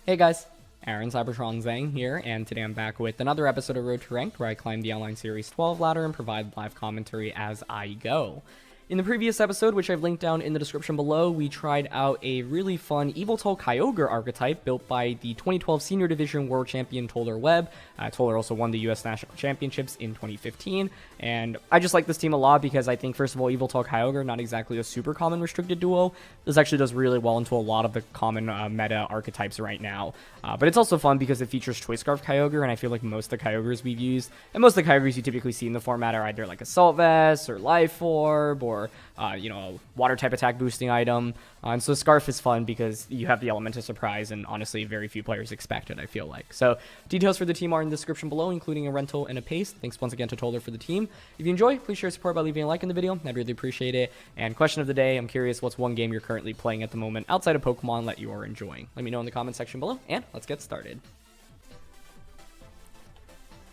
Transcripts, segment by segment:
Hey guys, Aaron Cybertron Zhang here, and today I'm back with another episode of Road to Ranked, where I climb the Online Series 12 ladder and provide live commentary as I go. In the previous episode, which I've linked down in the description below, we tried out a really fun Yveltal Kyogre archetype built by the 2012 Senior Division World Champion Toler Webb. Toler also won the US National Championships in 2015, and I just like this team a lot because I think, first of all, Yveltal Kyogre, not exactly a super common restricted duo. This actually does really well into a lot of the common meta archetypes right now. But it's also fun because it features Choice Scarf Kyogre, and I feel like most of the Kyogres we've used, and most of the Kyogres you typically see in the format are either like Assault Vest or Life Orb or a water type attack boosting item. And so Scarf is fun because you have the element of surprise, and honestly very few players expect it, I feel like. So details for the team are in the description below, including a rental and a paste. Thanks once again to Toler for the team. If you enjoy, please share support by leaving a like in the video. I'd really appreciate it. And question of the day, I'm curious, what's one game you're currently playing at the moment outside of Pokemon that you are enjoying? Let me know in the comment section below, and let's get started.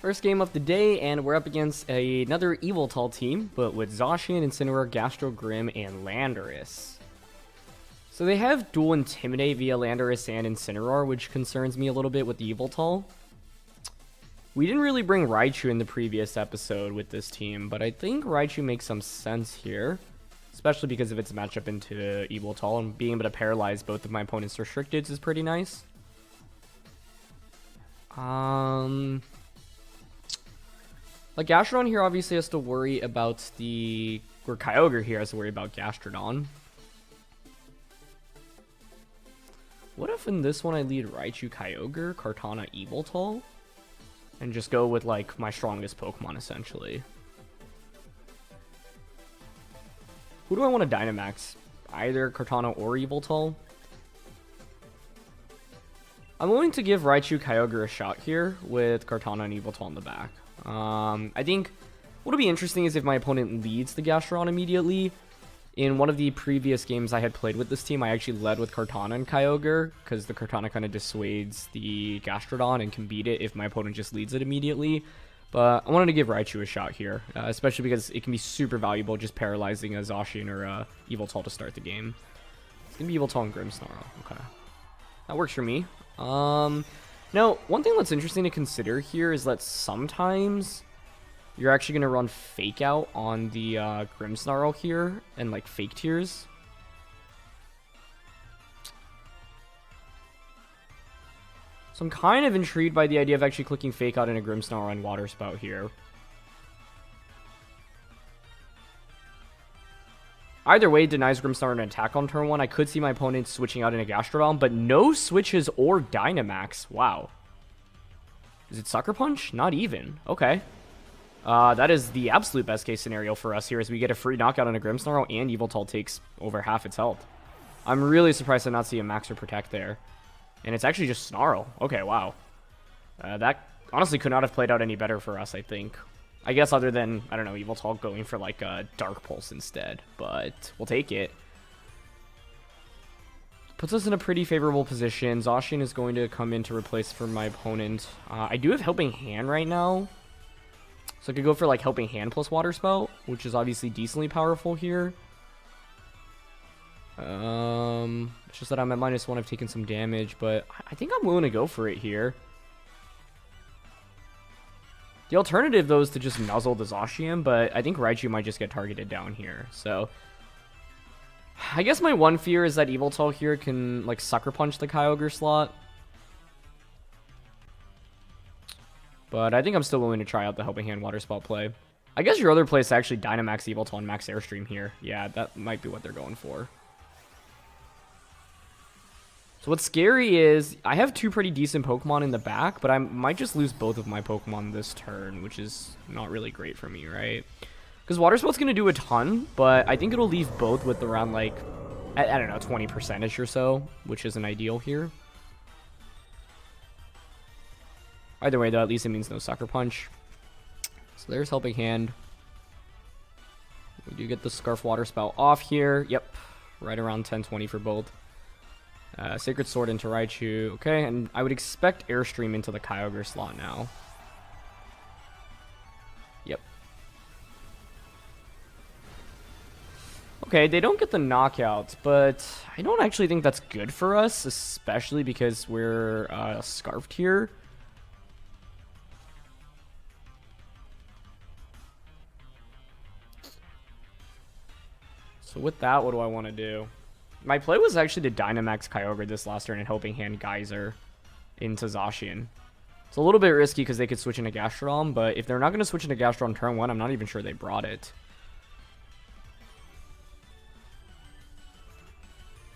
First game of the day, and we're up against another Yveltal team, but with Zacian, Incineroar, Gastrodon, Grimm, and Landorus. So they have dual Intimidate via Landorus and Incineroar, which concerns me a little bit with the Yveltal. We didn't really bring Raichu in the previous episode with this team, but I think Raichu makes some sense here, especially because of its matchup into Yveltal, and being able to paralyze both of my opponent's restricteds is pretty nice. Like, Gastrodon here obviously has to worry about or Kyogre here has to worry about Gastrodon. What if in this one I lead Raichu, Kyogre, Kartana, Yveltal? And just go with, like, my strongest Pokemon, essentially. Who do I want to Dynamax? Either Kartana or Yveltal? I'm willing to give Raichu, Kyogre a shot here with Kartana and Yveltal in the back. I think what'll be interesting is if my opponent leads the Gastrodon immediately. In one of the previous games I had played with this team, I actually led with Kartana and Kyogre, because the Kartana kind of dissuades the Gastrodon and can beat it if my opponent just leads it immediately. But I wanted to give Raichu a shot here, especially because it can be super valuable just paralyzing a Zacian or a Yveltal to start the game. It's going to be Yveltal and Grimmsnarl. Okay. That works for me. Now, one thing that's interesting to consider here is that sometimes you're actually going to run Fake Out on the Grimmsnarl here and, like, Fake Tears. So I'm kind of intrigued by the idea of actually clicking Fake Out in a Grimmsnarl and Water Spout here. Either way, it denies Grimmsnarl an attack on turn 1. I could see my opponent switching out in a Gastrodon, but no switches or Dynamax. Wow. Is it Sucker Punch? Not even. Okay. That is the absolute best case scenario for us here, as we get a free knockout on a Grimmsnarl and Yveltal takes over half its health. I'm really surprised to not see a Max or Protect there. And it's actually just Snarl. Okay, wow. That honestly could not have played out any better for us, I think. I guess other than, I don't know, Yveltal going for like a Dark Pulse instead, but we'll take it. Puts us in a pretty favorable position. Zacian is going to come in to replace for my opponent. I do have Helping Hand right now, so I could go for like Helping Hand plus Water Spout, which is obviously decently powerful here. It's just that I'm at -1, I've taken some damage, but I think I'm willing to go for it here. The alternative, though, is to just nuzzle the Zacian, but I think Raichu might just get targeted down here. So I guess my one fear is that Yveltal here can, like, Sucker Punch the Kyogre slot. But I think I'm still willing to try out the Helping Hand Water Spout play. I guess your other play is to actually Dynamax Yveltal and Max Airstream here. Yeah, that might be what they're going for. So what's scary is I have two pretty decent Pokemon in the back, but I might just lose both of my Pokemon this turn, which is not really great for me, right? Because Water Spout's going to do a ton, but I think it'll leave both with around, like, I don't know, 20%-ish or so, which isn't ideal here. Either way, though, at least it means no Sucker Punch. So there's Helping Hand. We do get the Scarf Water Spout off here. Yep, right around 10-20 for both. Sacred Sword into Raichu. Okay, and I would expect Airstream into the Kyogre slot now. Yep. Okay, they don't get the knockout, but I don't actually think that's good for us, especially because we're scarfed here. So with that, what do I want to do? My play was actually to Dynamax Kyogre this last turn and Helping Hand Geyser into Zacian. It's a little bit risky because they could switch into Gastrodon, but if they're not going to switch into Gastrodon turn 1, I'm not even sure they brought it.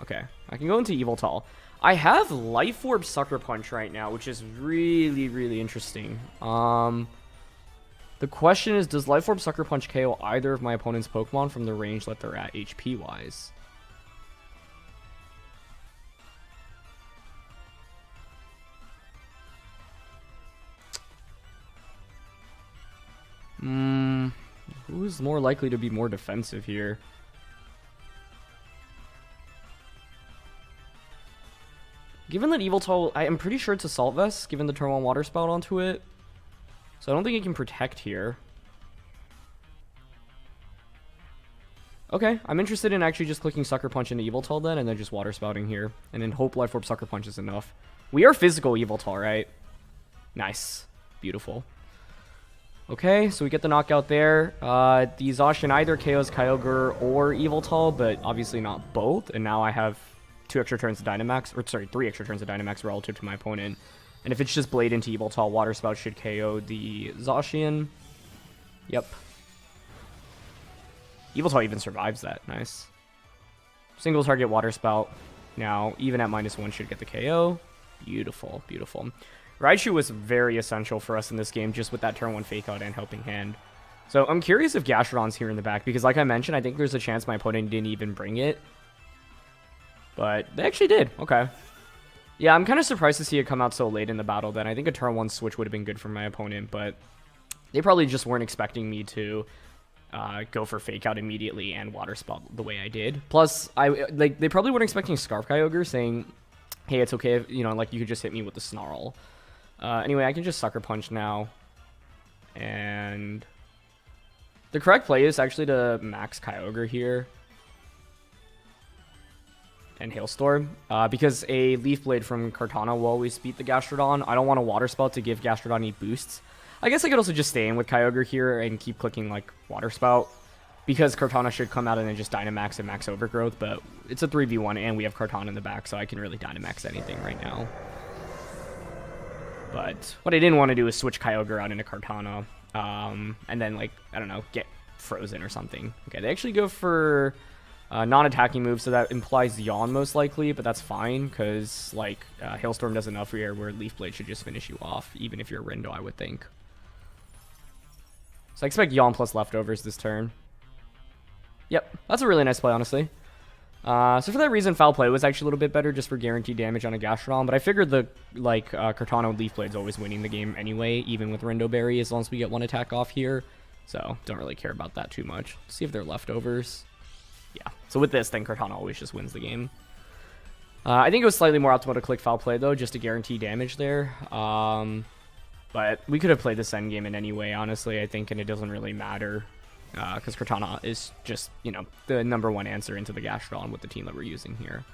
Okay, I can go into Yveltal. I have Life Orb Sucker Punch right now, which is really, really interesting. The question is, does Life Orb Sucker Punch KO either of my opponent's Pokemon from the range that they're at HP-wise? Who's more likely to be more defensive here? Given that Yveltal, I am pretty sure it's Assault Vest, given the turn 1 Water Spout onto it. So I don't think it can protect here. Okay, I'm interested in actually just clicking Sucker Punch into Yveltal then, and then just Water Spouting here. And then hope Life Orb Sucker Punch is enough. We are physical Yveltal, right? Nice. Beautiful. Okay, so we get the knockout there. The Zacian either KOs Kyogre or Yveltal, but obviously not both. And now I have 2 extra turns of Dynamax, or sorry, 3 extra turns of Dynamax relative to my opponent. And if it's just Blade into Yveltal, Water Spout should KO the Zacian. Yep. Yveltal even survives that. Nice. Single target Water Spout. Now, even at -1 should get the KO. Beautiful, beautiful. Raichu was very essential for us in this game, just with that turn 1 Fake Out and Helping Hand. So I'm curious if Gastrodon's here in the back, because like I mentioned, I think there's a chance my opponent didn't even bring it. But they actually did. Okay. Yeah, I'm kind of surprised to see it come out so late in the battle then. I think a turn 1 switch would have been good for my opponent, but they probably just weren't expecting me to go for Fake Out immediately and Water Spout the way I did. Plus, they probably weren't expecting Scarf Kyogre saying, hey, it's okay if, you know, like, you could just hit me with the Snarl. Anyway, I can just Sucker Punch now. And the correct play is actually to max Kyogre here and Hailstorm, because a Leaf Blade from Kartana will always beat the Gastrodon. I don't want a Water Spout to give Gastrodon any boosts. I guess I could also just stay in with Kyogre here and keep clicking, like, Water Spout, because Kartana should come out and then just Dynamax and max Overgrowth, but it's a 3v1 and we have Kartana in the back, so I can really Dynamax anything right now. But what I didn't want to do is switch Kyogre out into Kartana, and then, like, I don't know, get frozen or something. Okay, they actually go for non-attacking moves, so that implies Yawn most likely, but that's fine, because, like, Hailstorm does enough here where Leaf Blade should just finish you off, even if you're Rindo, I would think. So I expect Yawn plus Leftovers this turn. Yep, that's a really nice play, honestly. So for that reason, Foul Play was actually a little bit better just for guaranteed damage on a Gastrodon, but I figured the, like, Kartana with Leaf Blade's always winning the game anyway, even with Rindo Berry, as long as we get 1 attack off here. So don't really care about that too much. Let's see if they're Leftovers. Yeah, so with this, then Kartana always just wins the game. I think it was slightly more optimal to click Foul Play, though, just to guarantee damage there. But we could have played this endgame in any way, honestly, I think, and it doesn't really matter. Because Kartana is just, you know, the #1 answer into the Gastrodon with the team that we're using here.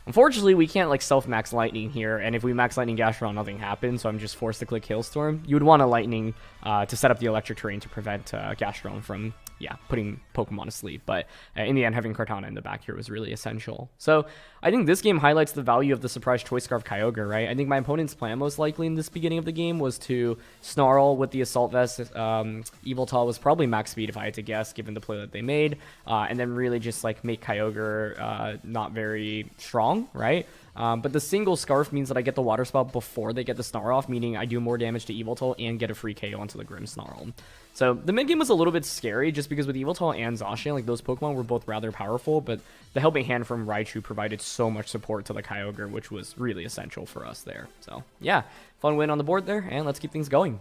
Unfortunately, we can't, like, self-max Lightning here, and if we max Lightning Gastrodon, nothing happens, so I'm just forced to click Hailstorm. You would want a Lightning to set up the Electric Terrain to prevent Gastrodon from, yeah, putting Pokemon to sleep, but in the end, having Kartana in the back here was really essential. So I think this game highlights the value of the Surprise Choice Scarf Kyogre, right? I think my opponent's plan most likely in this beginning of the game was to Snarl with the Assault Vest. Yveltal was probably max speed if I had to guess, given the play that they made, and then really just, like, make Kyogre not very strong, right? But the single Scarf means that I get the Water Spout before they get the Snarl off, meaning I do more damage to Yveltal and get a free KO onto the Grimmsnarl. So the mid game was a little bit scary just because with Yveltal and Zacian, like, those Pokemon were both rather powerful, but the Helping Hand from Raichu provided so much support to the Kyogre, which was really essential for us there. So yeah, fun win on the board there, and let's keep things going.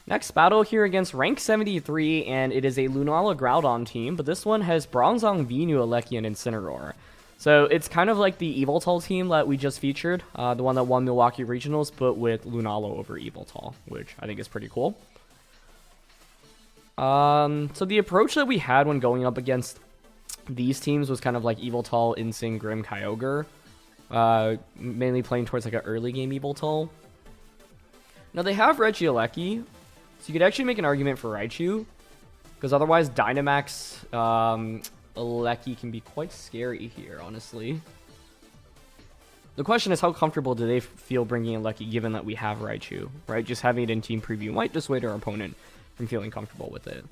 Next battle here against rank 73, and it is a Lunala Groudon team, but this one has Bronzong, Venusaur, and Incineroar. So it's kind of like the Yveltal team that we just featured, the one that won Milwaukee Regionals, but with Lunala over Yveltal, which I think is pretty cool. So the approach that we had when going up against these teams was kind of like Yveltal, Incin, Grimm, Kyogre. Mainly playing towards like an early game Yveltal. Now they have Regieleki, so you could actually make an argument for Raichu, because otherwise Dynamax Eleki can be quite scary here, honestly. The question is, how comfortable do they feel bringing Eleki given that we have Raichu, right? Just having it in team preview might dissuade our opponent from feeling comfortable with it.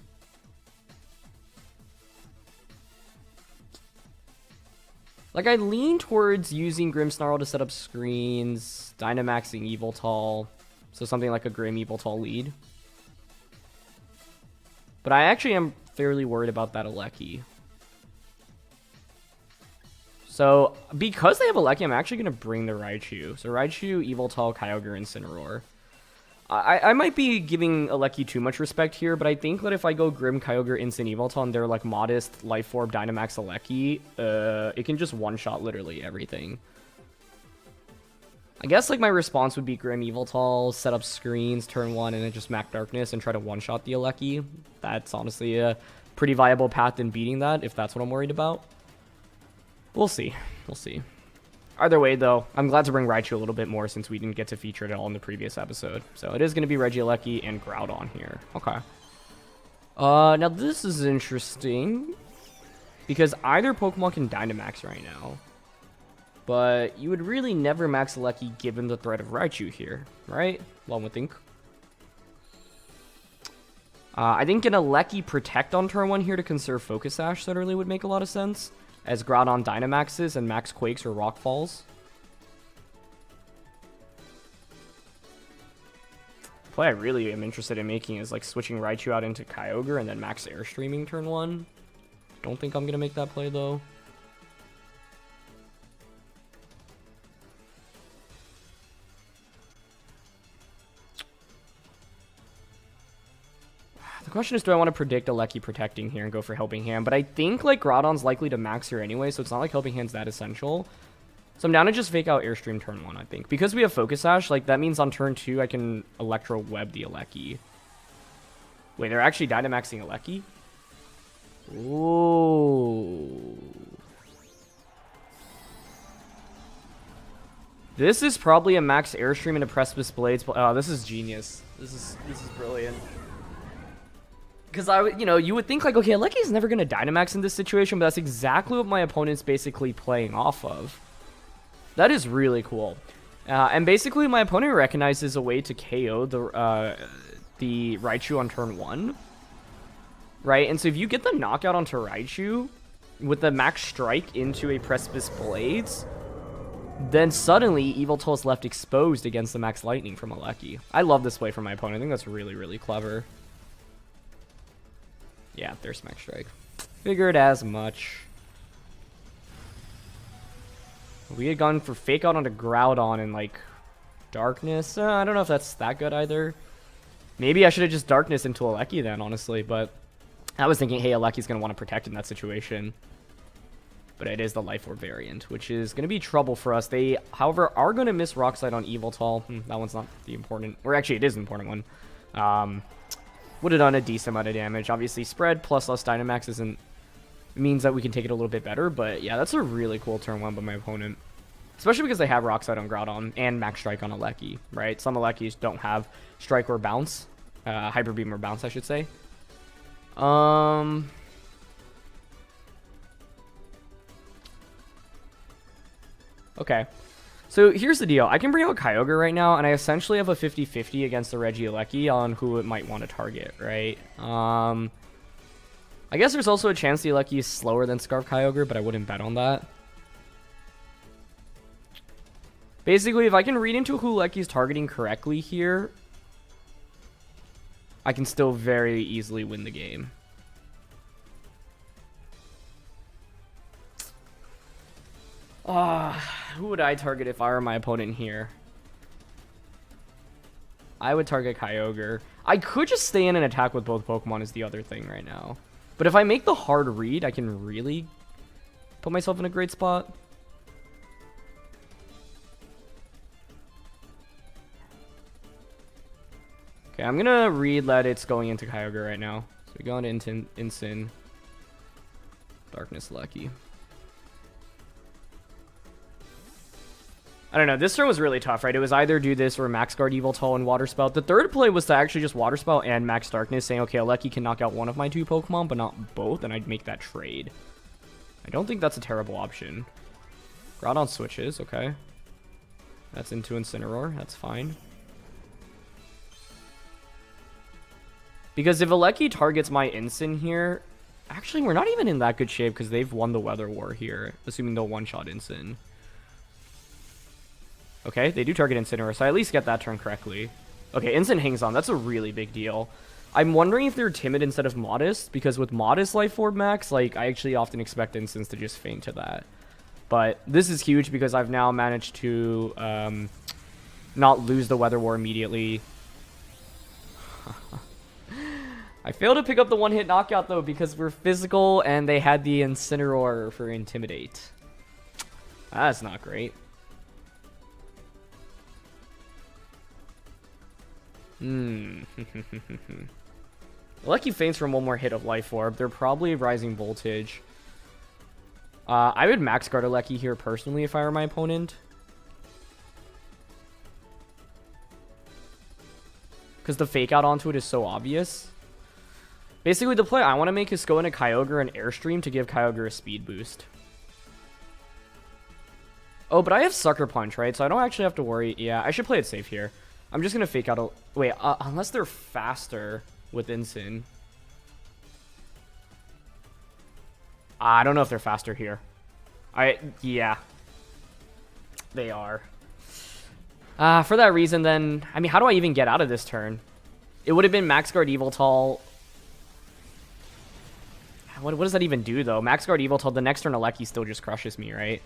Like, I lean towards using Grimmsnarl to set up screens, Dynamaxing Yveltal, so something like a Grimm Yveltal lead. But I actually am fairly worried about that Eleki. So, because they have Eleki, I'm actually going to bring the Raichu. So, Raichu, Yveltal, Kyogre, and Incineroar. I might be giving Eleki too much respect here, but I think that if I go Grimm, Kyogre, Incin, Yveltal, and they're like modest Life Orb, Dynamax, Eleki, it can just one-shot literally everything. I guess like my response would be Grimm, Yveltal, set up screens, turn 1, and then just Mac Darkness and try to one-shot the Eleki. That's honestly a pretty viable path in beating that, if that's what I'm worried about. We'll see. We'll see. Either way, though, I'm glad to bring Raichu a little bit more since we didn't get to feature it at all in the previous episode. So it is going to be Regieleki and Groudon here. Okay. Now this is interesting, because either Pokemon can Dynamax right now. But you would really never max Eleki given the threat of Raichu here, right? One would think. I think an Eleki Protect on turn 1 here to conserve Focus Sash certainly would make a lot of sense, as Groudon Dynamaxes and Max Quakes or Rock Falls. The play I really am interested in making is like switching Raichu out into Kyogre and then Max Airstreaming turn 1. Don't think I'm going to make that play though. The question is, do I want to predict Eleki protecting here and go for Helping Hand? But I think like Groudon's likely to max here anyway, so it's not like Helping Hand's that essential. So I'm down to just fake out Airstream turn 1, I think. Because we have Focus Sash, like that means on turn 2 I can Electro Web the Eleki. Wait, they're actually Dynamaxing Eleki? Ooh. This is probably a max Airstream into Precipice Blades. Oh, this is genius. This is brilliant. Because you would think like, okay, Aleki's never gonna Dynamax in this situation, but that's exactly what my opponent's basically playing off of. That is really cool. And basically, my opponent recognizes a way to KO the Raichu on turn 1, right? And so if you get the knockout onto Raichu with the max strike into a Precipice Blades, then suddenly Yveltal is left exposed against the max Lightning from Eleki. I love this play from my opponent. I think that's really, really clever. Yeah, there's Max Strike. Figured as much. We had gone for Fake Out onto Groudon and, like, Darkness. I don't know if that's that good either. Maybe I should have just Darkness into Eleki then, honestly, but I was thinking, hey, Aleki's going to want to protect in that situation. But it is the Life Orb variant, which is going to be trouble for us. They, however, are going to miss Rock Slide on Yveltal. That one's not the important... Or actually, it is an important one. Would have done a decent amount of damage. Obviously, spread plus less Dynamax means that we can take it a little bit better. But yeah, that's a really cool turn 1 by my opponent. Especially because they have Rock Slide on Groudon and Max Strike on Eleki, right? Some Elekis don't have Strike or Bounce. Hyper Beam or Bounce, I should say. Okay. So here's the deal. I can bring out Kyogre right now, and I essentially have a 50-50 against the Regieleki on who it might want to target, right? I guess there's also a chance the Eleki is slower than Scarf Kyogre, but I wouldn't bet on that. Basically, if I can read into who Eleki is targeting correctly here, I can still very easily win the game. Who would I target if I were my opponent here? I would target Kyogre. I could just stay in and attack with both Pokemon is the other thing right now. But if I make the hard read, I can really put myself in a great spot. Okay, I'm gonna read that it's going into Kyogre right now. So We go into Incin. Darkness Lucky. I don't know. This turn was really tough, right? It was either do this or Max Guard Yveltal and Water Spout. The third play was to actually just Water Spout and Max Darkness, saying, okay, Alecki can knock out one of my 2 Pokemon, but not both, and I'd make that trade. I don't think that's a terrible option. Groudon switches, okay. That's into Incineroar. That's fine. Because if Alecki targets my Incin here... Actually, we're not even in that good shape because they've won the Weather War here, assuming they'll one-shot Incin. Okay, they do target Incineroar, so I at least get that turn correctly. Okay, Incin hangs on. That's a really big deal. I'm wondering if they're timid instead of modest, because with modest Life Orb Max, like, I actually often expect Incins to just faint to that. But this is huge because I've now managed to not lose the Weather War immediately. I failed to pick up the one-hit knockout, though, because we're physical and they had the Incineroar for Intimidate. That's not great. Lucky faints from one more hit of Life Orb. They're probably Rising Voltage. I would Max Guard Alecki here personally if I were my opponent. Because the Fake Out onto it is so obvious. Basically, the play I want to make is go into Kyogre and Airstream to give Kyogre a speed boost. Oh, but I have Sucker Punch, right? So I don't actually have to worry. Yeah, I should play it safe here. I'm just going to Fake Out a... Wait, unless they're faster with Incin. I don't know if they're faster here. Yeah. They are. For that reason, then... I mean, how do I even get out of this turn? It would have been Max Guard Yveltal. What does that even do, though? Max Guard Yveltal, the next turn Alecki still just crushes me, right?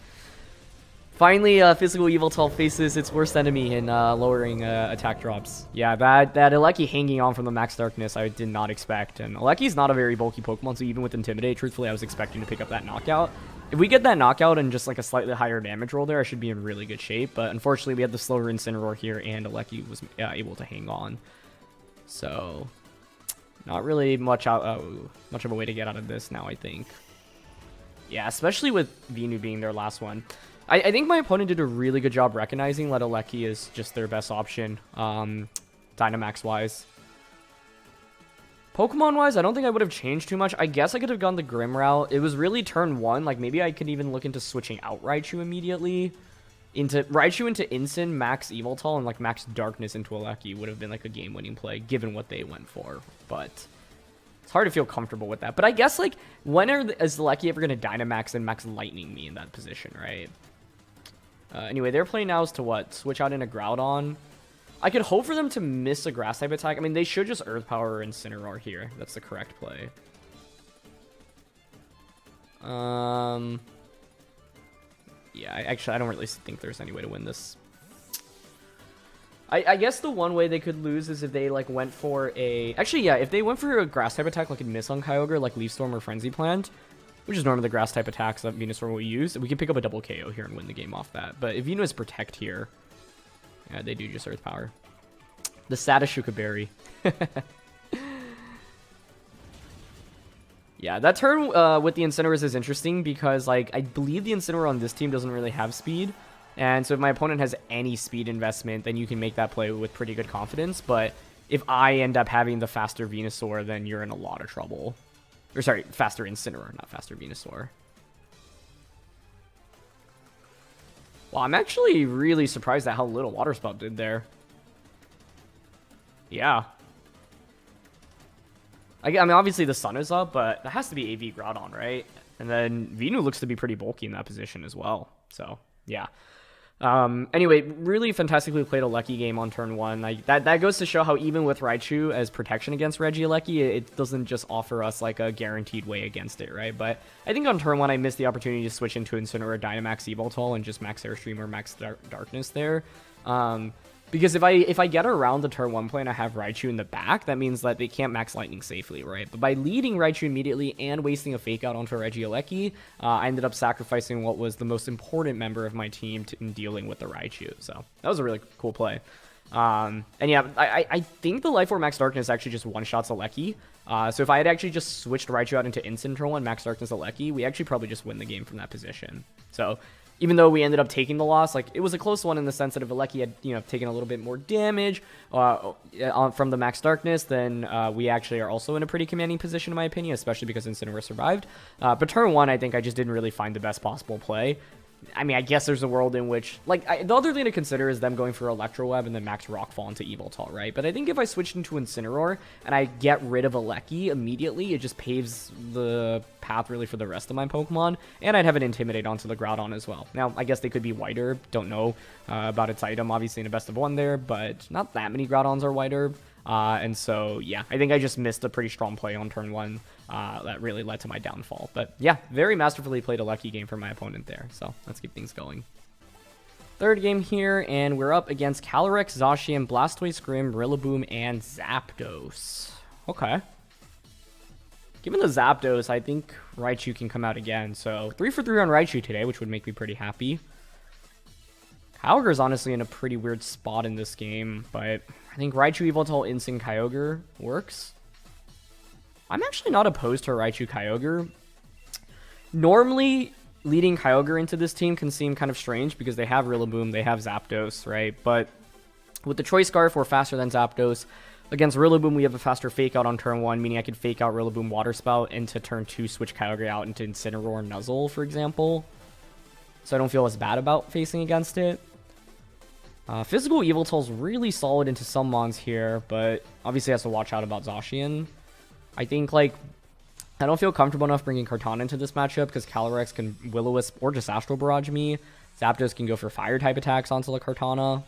Finally, Physical Yveltal faces its worst enemy in lowering attack drops. Yeah, that Alecki hanging on from the Max Darkness I did not expect. And Alecki's not a very bulky Pokemon, so even with Intimidate, truthfully, I was expecting to pick up that knockout. If we get that knockout and just like a slightly higher damage roll there, I should be in really good shape. But unfortunately, we had the slower Incineroar here, and Alecki was able to hang on. So, not really much of a way to get out of this now, I think. Yeah, especially with Venu being their last one. I think my opponent did a really good job recognizing that Alecki is just their best option, Dynamax-wise. Pokemon-wise, I don't think I would have changed too much. I guess I could have gone the Grim route. It was really turn 1. Like, maybe I could even look into switching out Raichu immediately. Raichu into Incin, Max Yveltal, and, like, Max Darkness into Alecki would have been, like, a game-winning play, given what they went for. But it's hard to feel comfortable with that. But I guess, like, when is Alecki ever going to Dynamax and Max Lightning me in that position, right? Anyway, their play now is to what? Switch out into Groudon. I could hope for them to miss a grass type attack. I mean, they should just Earth Power or Incineroar here. That's the correct play. Yeah, actually, I don't really think there's any way to win this. I guess the one way they could lose is if they, like, went for a... Actually, yeah, if they went for a grass type attack, like a miss on Kyogre, like Leaf Storm or Frenzy Plant, which is normally the grass type attacks that Venusaur will use, we can pick up a double KO here and win the game off that. But if Venus Protect here, yeah, they do just Earth Power. The saddest Shukaberry. Yeah, that turn with the Incineroars is interesting because, like, I believe the Incineroar on this team doesn't really have speed. And so if my opponent has any speed investment, then you can make that play with pretty good confidence. But if I end up having the faster Venusaur, then you're in a lot of trouble. Or sorry, faster Incineroar, not faster Venusaur. Well, I'm actually really surprised at how little Water Spout did there. Yeah. I mean, obviously the sun is up, but that has to be AV Groudon, right? And then Venu looks to be pretty bulky in that position as well. So, yeah. Anyway, really fantastically played a Alecki game on turn 1. Like that goes to show how even with Raichu as protection against Regieleki, it doesn't just offer us like a guaranteed way against it, right? But I think on turn 1, I missed the opportunity to switch into Incineroar, Dynamax, Yveltal, and just Max Airstream or Max Darkness there. Because if I get around the turn 1 play and I have Raichu in the back, that means that they can't Max Lightning safely, right? But by leading Raichu immediately and wasting a Fake Out onto Regieleki, I ended up sacrificing what was the most important member of my team in dealing with the Raichu. So that was a really cool play. And yeah, I think the Life Orb Max Darkness actually just one-shots Aleki. So if I had actually just switched Raichu out into Incineroar and Max Darkness Aleki, we actually probably just win the game from that position. So even though we ended up taking the loss, like, it was a close one in the sense that if Aleki had, you know, taken a little bit more damage from the Max Darkness, then we actually are also in a pretty commanding position, in my opinion, especially because Incineroar survived. But turn 1, I think I just didn't really find the best possible play. I mean, I guess there's a world in which, like, the other thing to consider is them going for Electro Web and then Max Rockfall into Yveltal, right? But I think if I switched into Incineroar and I get rid of Aleki immediately, it just paves the path really for the rest of my Pokemon, and I'd have an Intimidate onto the Groudon as well. Now, I guess they could be whiter, don't know about its item, obviously in a best of 1 there, but not that many Groudons are whiter. And so, yeah, I think I just missed a pretty strong play on turn 1 that really led to my downfall. But yeah, very masterfully played a lucky game for my opponent there. So let's keep things going. Third game here, and we're up against Calyrex, Zacian, Blastoise, Grimm, Rillaboom, and Zapdos. Okay. Given the Zapdos, I think Raichu can come out again. So 3 for 3 on Raichu today, which would make me pretty happy. Kyogre is honestly in a pretty weird spot in this game, but I think Raichu, Yveltal, Incin, Kyogre works. I'm actually not opposed to Raichu, Kyogre. Normally, leading Kyogre into this team can seem kind of strange because they have Rillaboom, they have Zapdos, right? But with the Choice Scarf, we're faster than Zapdos. Against Rillaboom, we have a faster Fake Out on turn 1, meaning I could Fake Out Rillaboom Water Spout into turn 2, switch Kyogre out into Incineroar Nuzzle, for example. So I don't feel as bad about facing against it. Physical Yveltal's really solid into some mons here, but obviously has to watch out about Zacian. I think, like, I don't feel comfortable enough bringing Kartana into this matchup because Calyrex can Will-O-Wisp or just Astral Barrage me. Zapdos can go for Fire-type attacks onto the Kartana.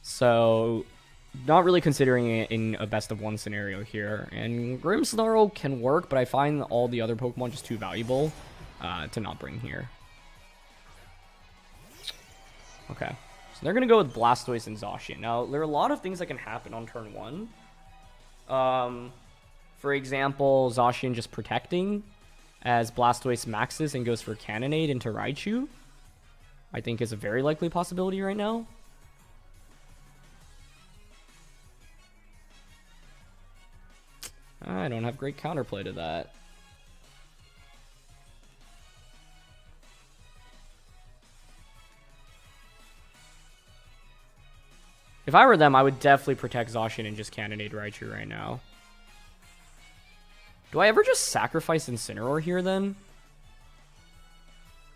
So, not really considering it in a best-of-1 scenario here. And Grimmsnarl can work, but I find all the other Pokemon just too valuable to not bring here. Okay. So they're going to go with Blastoise and Zacian. Now, there are a lot of things that can happen on turn 1. For example, Zacian just protecting as Blastoise maxes and goes for Cannonade into Raichu, I think is a very likely possibility right now. I don't have great counterplay to that. If I were them, I would definitely protect Zacian and just Cannonade Raichu right now. Do I ever just sacrifice Incineroar here, then?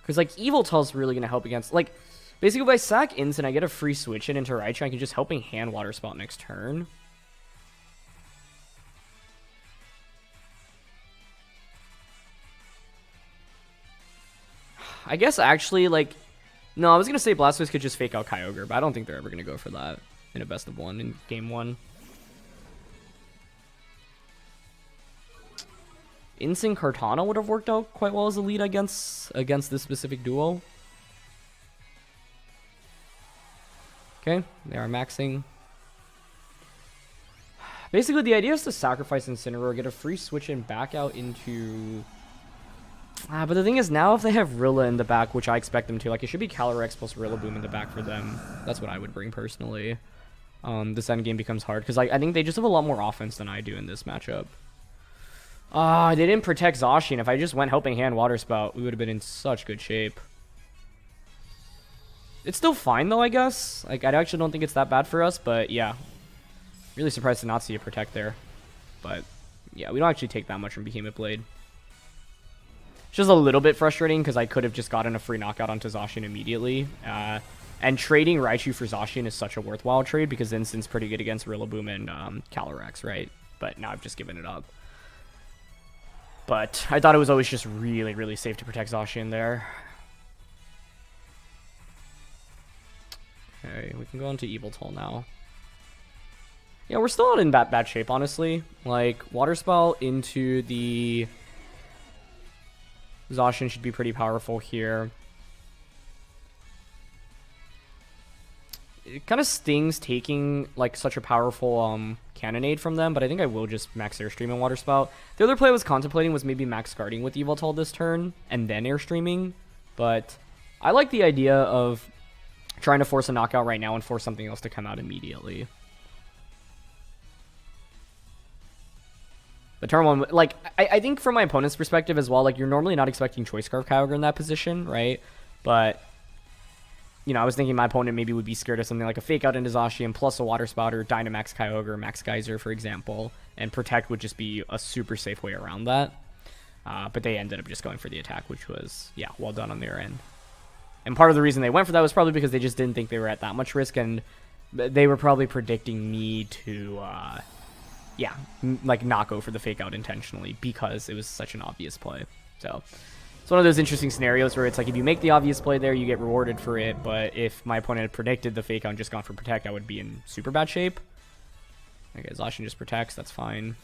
Because, like, Yveltal's really going to help against... Like, basically, if I sack Incin, I get a free switch in into Raichu, I can just Helping Hand Water Spout next turn. I guess, actually, like... No, I was going to say Blastoise could just Fake Out Kyogre, but I don't think they're ever going to go for that in a best of 1 in game 1. Incin Kartana would have worked out quite well as a lead against this specific duo. Okay, they are maxing. Basically, the idea is to sacrifice Incineroar, get a free switch in back out into... but the thing is, now if they have Rilla in the back, which I expect them to, like, it should be Calyrex plus Rillaboom in the back for them. That's what I would bring personally. This end game becomes hard, because I think they just have a lot more offense than I do in this matchup. They didn't protect Zacian. If I just went Helping Hand Water Spout, we would have been in such good shape. It's still fine, though, I guess. Like, I actually don't think it's that bad for us, but yeah. Really surprised to not see a Protect there. But, yeah, we don't actually take that much from Behemoth Blade. It's just a little bit frustrating, because I could have just gotten a free knockout onto Zacian immediately. And trading Raichu for Zacian is such a worthwhile trade, because Incin's pretty good against Rillaboom and Calyrex, right? But now I've just given it up. But I thought it was always just really, really safe to protect Zacian there. Okay, we can go into Yveltal now. Yeah, we're still not in bad shape, honestly. Like, Water Spout into the Zacian should be pretty powerful here. It kind of stings taking, like, such a powerful Cannonade from them, but I think I will just max Airstream and Water Spout. The other play I was contemplating was maybe max guarding with Yveltal this turn, and then Airstreaming, but I like the idea of trying to force a knockout right now and force something else to come out immediately. But turn one, like, I think from my opponent's perspective as well, like, you're normally not expecting Choice Scarf Kyogre in that position, right? But, you know, I was thinking my opponent maybe would be scared of something like a Fake Out into Zacian plus a Water Spout or Dynamax Kyogre, Max Geyser, for example. And Protect would just be a super safe way around that. But they ended up just going for the attack, which was, yeah, well done on their end. And part of the reason they went for that was probably because they just didn't think they were at that much risk, and they were probably predicting me to, yeah, like not go for the Fake Out intentionally because it was such an obvious play. So it's one of those interesting scenarios where it's like if you make the obvious play there, you get rewarded for it, but if my opponent had predicted the Fake Out and just gone for Protect, I would be in super bad shape. Okay, Zacian just protects, that's fine.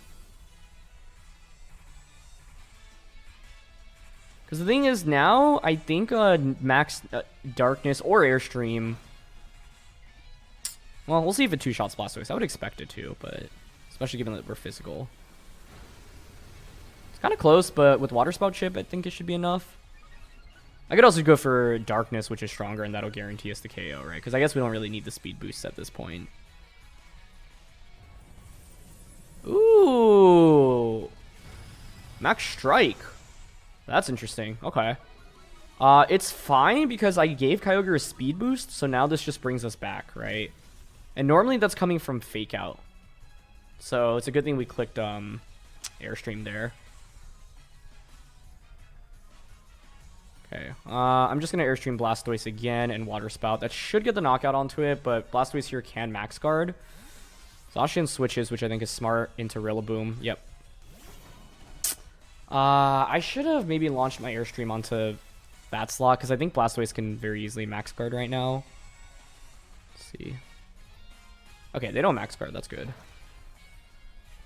Because the thing is now, I think Max Darkness or Airstream... Well, we'll see if it two-shots Blastoise. I would expect it to, but especially given that we're physical. It's kind of close, but with Water Spout Chip, I think it should be enough. I could also go for Darkness, which is stronger, and that'll guarantee us the KO, right? Because I guess we don't really need the speed boost at this point. Ooh! Max Strike. That's interesting. Okay. It's fine because I gave Kyogre a speed boost, so now this just brings us back, right? And normally that's coming from Fake Out. So it's a good thing we clicked Airstream there. Okay. I'm just going to Airstream Blastoise again and Water Spout. That should get the knockout onto it, but Blastoise here can Max Guard. Zacian switches, which I think is smart, into Rillaboom. Yep. I should have maybe launched my Airstream onto that slot, because I think Blastoise can very easily Max Guard right now. Let's see. Okay, they don't Max Guard. That's good.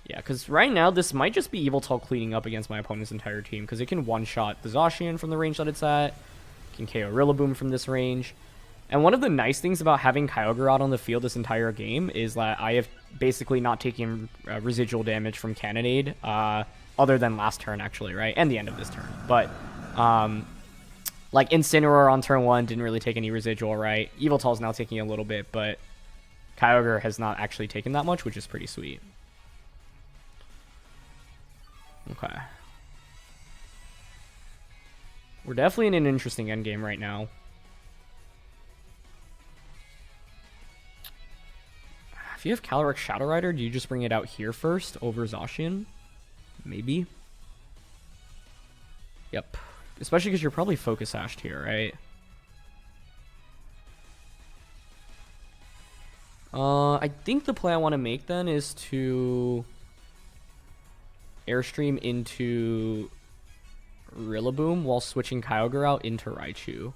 Yeah, because right now, this might just be Yveltal cleaning up against my opponent's entire team, because it can one-shot the Zacian from the range that it's at. It can KO Rillaboom from this range. And one of the nice things about having Kyogre out on the field this entire game is that I have basically not taken residual damage from Cannonade, other than last turn, actually, right? And the end of this turn. But, like, Incineroar on turn 1 didn't really take any residual, right? Yveltal's now taking a little bit, but Kyogre has not actually taken that much, which is pretty sweet. Okay. We're definitely in an interesting endgame right now. If you have Calyrex Shadow Rider, do you just bring it out here first over Zacian? Maybe. Yep. Especially because you're probably Focus Sashed here, right? I think the play I want to make then is to Airstream into Rillaboom while switching Kyogre out into Raichu.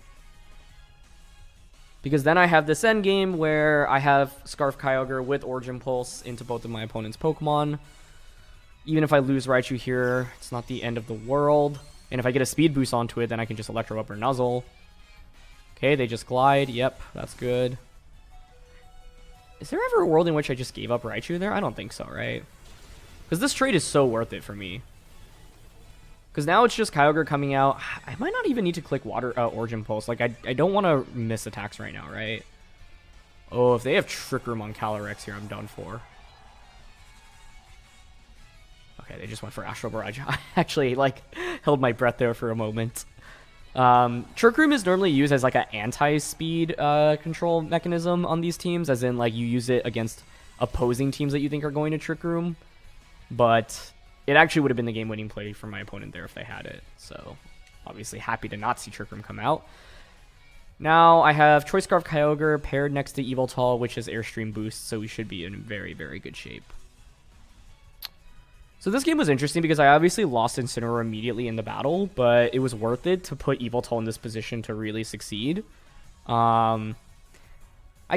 Because then I have this endgame where I have Scarf Kyogre with Origin Pulse into both of my opponent's Pokemon. Even if I lose Raichu here, it's not the end of the world. And if I get a speed boost onto it, then I can just Electro Up or Nuzzle. Okay, they just glide. Yep, that's good. Is there ever a world in which I just gave up Raichu there? I don't think so, right? Because this trade is so worth it for me. Because now it's just Kyogre coming out. I might not even need to click Origin Pulse. Like, I don't want to miss attacks right now, right? Oh, if they have Trick Room on Calyrex here, I'm done for. Okay, they just went for Astral Barrage. I actually, like, held my breath there for a moment. Trick Room is normally used as, like, an anti-speed control mechanism on these teams, as in, like, you use it against opposing teams that you think are going to Trick Room. But it actually would have been the game-winning play for my opponent there if they had it. So, obviously happy to not see Trick Room come out. Now, I have Choice Scarf Kyogre paired next to Yveltal, which is Airstream Boost, so we should be in very, very good shape. So this game was interesting because I obviously lost Incineroar immediately in the battle, but it was worth it to put Yveltal in this position to really succeed. I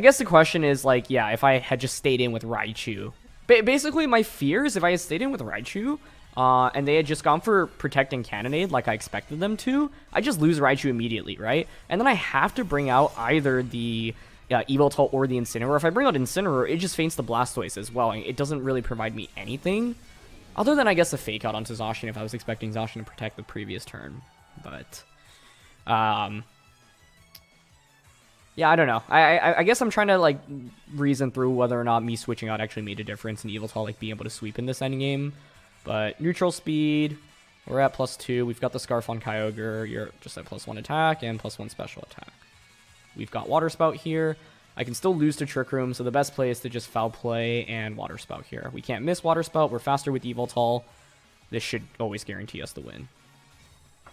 guess the question is, like, yeah, if I had just stayed in with Raichu. Basically, my fear is if I had stayed in with Raichu, and they had just gone for Protect and Cannonade like I expected them to, I just lose Raichu immediately, right? And then I have to bring out either the Yveltal or the Incineroar. If I bring out Incineroar, it just feints the Blastoise as well. It doesn't really provide me anything. Other than, I guess, a Fake Out onto Zacian if I was expecting Zacian to protect the previous turn. But, Yeah, I don't know. I guess I'm trying to, like, reason through whether or not me switching out actually made a difference in Yveltal, like, being able to sweep in this endgame. But neutral speed, we're at +2. We've got the Scarf on Kyogre. You're just at +1 attack and +1 special attack. We've got Water Spout here. I can still lose to Trick Room, so the best play is to just Foul Play and Water Spout here. We can't miss Water Spout. We're faster with Yveltal. This should always guarantee us the win.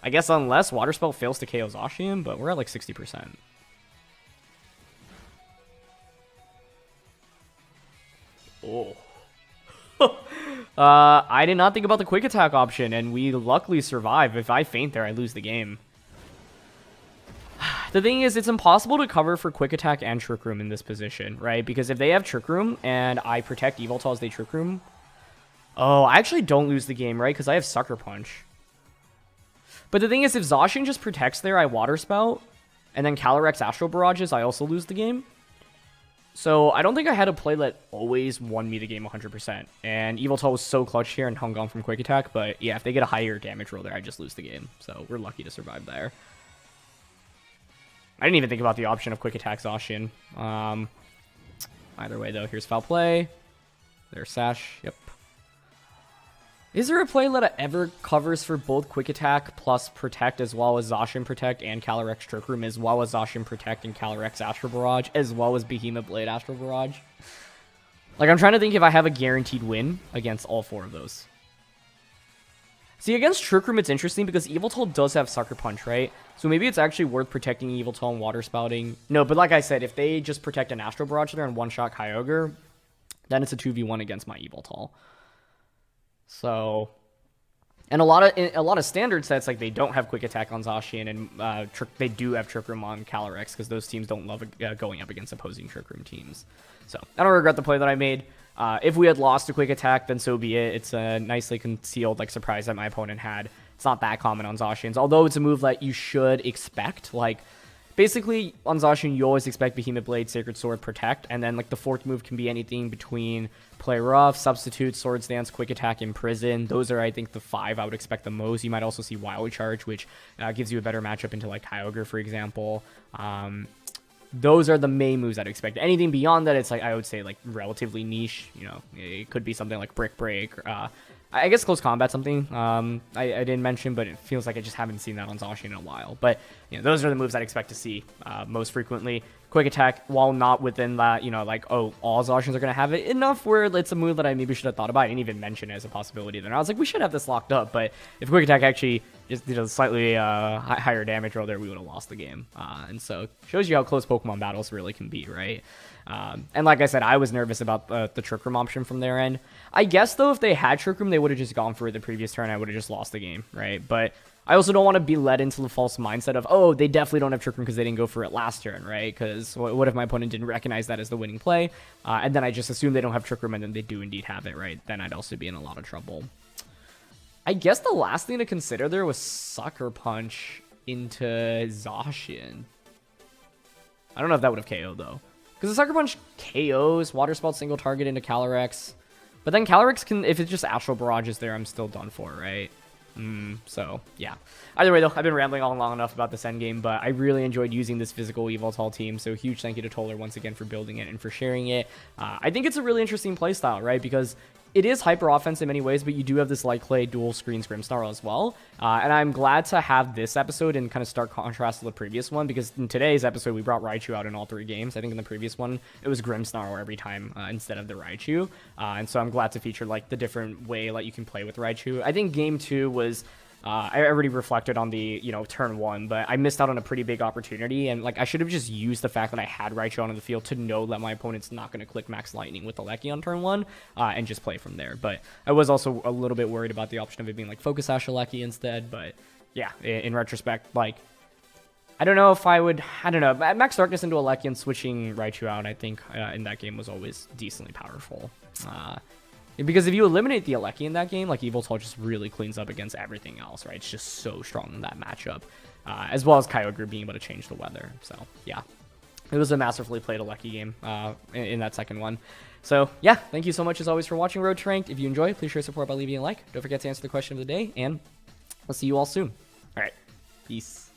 I guess unless Water Spout fails to KO Zacian, but we're at, like, 60%. Oh. I did not think about the quick attack option, and we luckily survive. If I faint there, I lose the game. The thing is, it's impossible to cover for quick attack and Trick Room in this position, right? Because if they have Trick Room and I protect Yveltal as they Trick Room... Oh, I actually don't lose the game, right? Because I have Sucker Punch. But the thing is, if Zacian just protects there, I Water Spout, and then Calyrex Astral Barrages, I also lose the game. So I don't think I had a play that always won me the game 100%. And Yveltal was so clutch here and hung on from Quick Attack. But yeah, if they get a higher damage roll there, I just lose the game. So we're lucky to survive there. I didn't even think about the option of Quick Attack Zacian. Either way, though, here's Foul Play. There's Sash. Yep. Is there a play that ever covers for both Quick Attack plus Protect as well as Zacian Protect and Calyrex Trick Room as well as Zacian Protect and Calyrex Astral Barrage as well as Behemoth Blade Astral Barrage? Like, I'm trying to think if I have a guaranteed win against all four of those. See, against Trick Room, it's interesting because Yveltal does have Sucker Punch, right? So maybe it's actually worth protecting Yveltal and Water Spouting. No, but like I said, if they just protect an Astral Barrage there and one-shot Kyogre, then it's a 2v1 against my Yveltal. So, and a lot of standard sets, like, they don't have Quick Attack on Zacian, and they do have Trick Room on Calyrex, because those teams don't love going up against opposing Trick Room teams. So, I don't regret the play that I made. If we had lost to Quick Attack, then so be it. It's a nicely concealed, like, surprise that my opponent had. It's not that common on Zacians, although it's a move that you should expect. Like, basically, on Zacian, you always expect Behemoth Blade, Sacred Sword, Protect, and then, like, the fourth move can be anything between Play Rough, Substitute, Swords Dance, Quick Attack, Imprison. Those are, I think, the 5 I would expect the most. You might also see Wild Charge, which gives you a better matchup into, like, Kyogre, for example. Those are the main moves I'd expect. Anything beyond that, it's, like, I would say, like, relatively niche. You know, it could be something like Brick Break, I guess Close Combat something I didn't mention, but it feels like I just haven't seen that on Zacian in a while. But, you know, those are the moves I'd expect to see most frequently. Quick Attack, while not within that, you know, like, oh, all Zacians are going to have it, enough where it's a move that I maybe should have thought about. I didn't even mention it as a possibility. Then I was like, we should have this locked up. But if Quick Attack actually just did a slightly higher damage roll there, we would have lost the game. And so it shows you how close Pokemon battles really can be, right? And like I said, I was nervous about the Trick Room option from their end. I guess, though, if they had Trick Room, they would have just gone for it the previous turn. I would have just lost the game, right? But I also don't want to be led into the false mindset of, oh, they definitely don't have Trick Room because they didn't go for it last turn, right? Because what if my opponent didn't recognize that as the winning play? And then I just assume they don't have Trick Room and then they do indeed have it, right? Then I'd also be in a lot of trouble. I guess the last thing to consider there was Sucker Punch into Zacian. I don't know if that would have KO'd, though. Because the Sucker Punch KOs, Water Spout single target into Calyrex. But then Calyrex can, if it's just Astral Barrages there, I'm still done for, right? So, yeah. Either way, though, I've been rambling on long enough about this endgame, but I really enjoyed using this physical Yveltal team, so huge thank you to Toler once again for building it and for sharing it. I think it's a really interesting playstyle, right? Because it is hyper offense in many ways, but you do have this light clay dual screens Grimmsnarl as well. And I'm glad to have this episode in kind of stark contrast to the previous one, because in today's episode, we brought Raichu out in all 3 games. I think in the previous one, it was Grimmsnarl every time instead of the Raichu. And so I'm glad to feature like the different way that you can play with Raichu. I think game 2 was... I already reflected on the, turn 1, but I missed out on a pretty big opportunity, and, like, I should have just used the fact that I had Raichu on the field to know that my opponent's not going to click Max Lightning with Rillaboom on turn 1, and just play from there. But I was also a little bit worried about the option of it being, like, Focus Sash Rillaboom instead, but, yeah, in retrospect, like, I don't know if I would, Max Darkness into Rillaboom and switching Raichu out, I think, in that game was always decently powerful. Because if you eliminate the Rillaboom in that game, like, Yveltal just really cleans up against everything else, right? It's just so strong in that matchup. As well as Kyogre being able to change the weather. So, yeah. It was a masterfully played Rillaboom game in that second one. So, yeah. Thank you so much, as always, for watching Road to Ranked. If you enjoy, please show your support by leaving a like. Don't forget to answer the question of the day. And I'll see you all soon. All right. Peace.